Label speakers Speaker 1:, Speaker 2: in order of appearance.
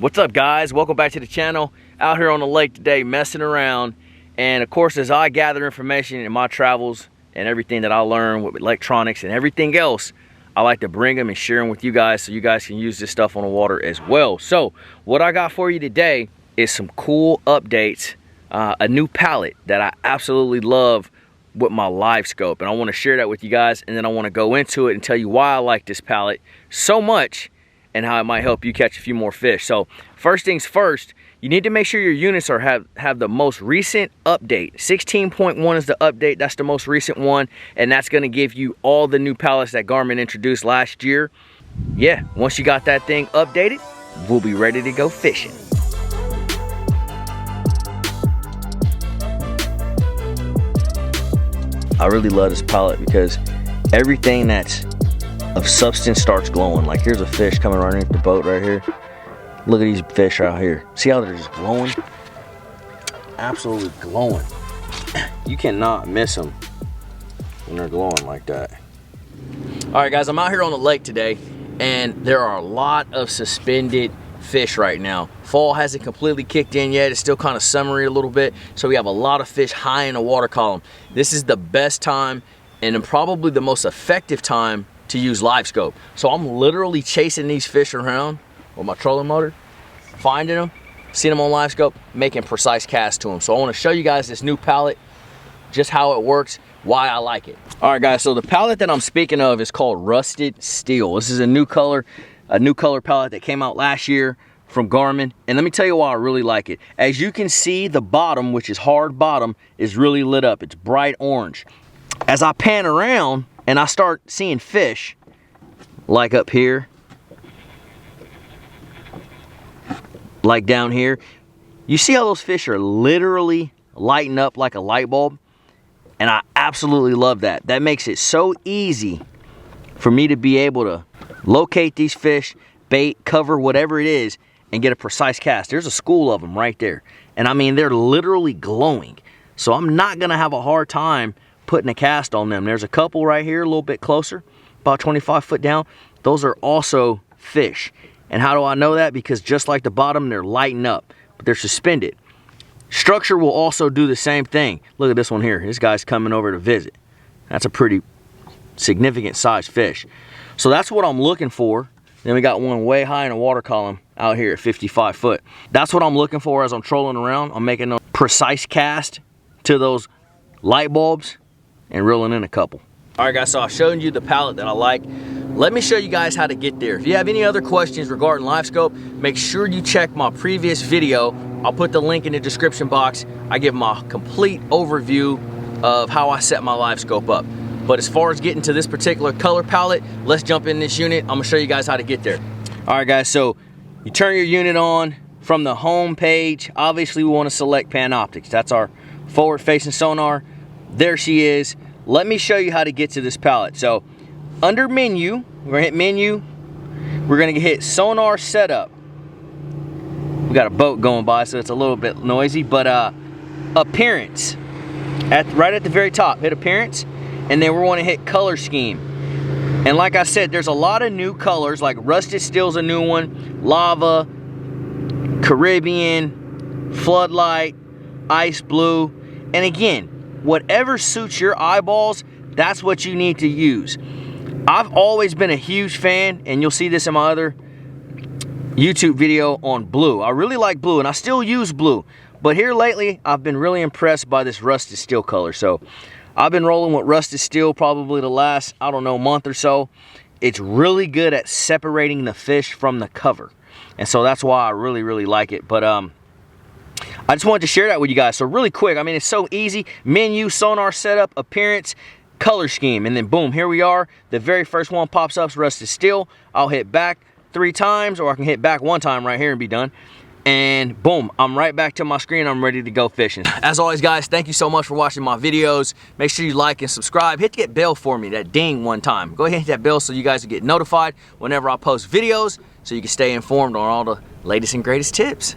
Speaker 1: What's up, guys? Welcome back to the channel. Out here on the lake today messing around, and of course as I gather information in my travels and everything that I learn with electronics and everything else, I like to bring them and share them with you guys so you guys can use this stuff on the water as well. So what I got for you today is some cool updates, a new palette that I absolutely love with my LiveScope, and I want to share that with you guys, and then I want to go into it and tell you why I like this palette so much and how it might help you catch a few more fish. So first things first, you need to make sure your units have the most recent update. 16.1 is the update. That's the most recent one, and that's going to give you all the new palettes that Garmin introduced last year. Yeah, once you got that thing updated, we'll be ready to go fishing. I really love this palette because everything that's of substance starts glowing. Like here's a fish coming right into the boat right here. Look at these fish out here. See how they're just glowing? Absolutely glowing. You cannot miss them when they're glowing like that. All right, guys, I'm out here on the lake today, and there are a lot of suspended fish right now. Fall hasn't completely kicked in yet. It's still kind of summery a little bit, so we have a lot of fish high in the water column. This is the best time and probably the most effective time to use LiveScope. So I'm literally chasing these fish around with my trolling motor, finding them, seeing them on LiveScope, making precise casts to them. So I want to show you guys this new palette, just how it works, why I like it. All right, guys, so the palette that I'm speaking of is called Rusted Steel. This is a new color palette that came out last year from Garmin, and let me tell you why I really like it. As you can see, the bottom, which is hard bottom, is really lit up. It's bright orange. As I pan around and I start seeing fish, like up here, like down here, you see how those fish are literally lighting up like a light bulb? And I absolutely love that. That makes it so easy for me to be able to locate these fish, bait, cover, whatever it is, and get a precise cast. There's a school of them right there. And I mean, they're literally glowing. So I'm not gonna have a hard time putting a cast on them. There's a couple right here, a little bit closer, about 25 foot down. Those are also fish. And how do I know that? Because just like the bottom, they're lighting up, but they're suspended. Structure will also do the same thing. Look at this one here. This guy's coming over to visit. That's a pretty significant sized fish. So that's what I'm looking for. Then we got one way high in the water column out here at 55 foot. That's what I'm looking for as I'm trolling around. I'm making a precise cast to those light bulbs and reeling in a couple. All right, guys, so I've shown you the palette that I like. Let me show you guys how to get there. If you have any other questions regarding LiveScope, make sure you check my previous video. I'll put the link in the description box. I give my complete overview of how I set my LiveScope up. But as far as getting to this particular color palette, let's jump in this unit. I'm gonna show you guys how to get there. All right, guys, so you turn your unit on from the home page. Obviously, we wanna select Panoptics. That's our forward-facing sonar. There she is. Let me show you how to get to this palette. So under menu, we're gonna hit menu. We're gonna hit sonar setup. We got a boat going by, so it's a little bit noisy, but appearance. Right at the very top, hit appearance, and then we wanna hit color scheme. And like I said, there's a lot of new colors, like Rusted Steel's a new one, Lava, Caribbean, Floodlight, Ice Blue, and again, whatever suits your eyeballs, that's what you need to use. I've always been a huge fan, and you'll see this in my other YouTube video on blue. I really like blue, and I still use blue. But here lately, I've been really impressed by this Rusted Steel color. So I've been rolling with Rusted Steel probably the last, I don't know, month or so. It's really good at separating the fish from the cover. And so that's why I really, really like it. But I just wanted to share that with you guys. So really quick, I mean, it's so easy. Menu, sonar setup, appearance, color scheme, and then boom, here we are. The very first one pops up, Rusted Steel. I'll hit back 3 times, or I can hit back 1 time right here and be done. And boom, I'm right back to my screen. I'm ready to go fishing. As always, guys, thank you so much for watching my videos. Make sure you like and subscribe. Hit the bell for me, that ding 1 time. Go ahead and hit that bell so you guys will get notified whenever I post videos, so you can stay informed on all the latest and greatest tips.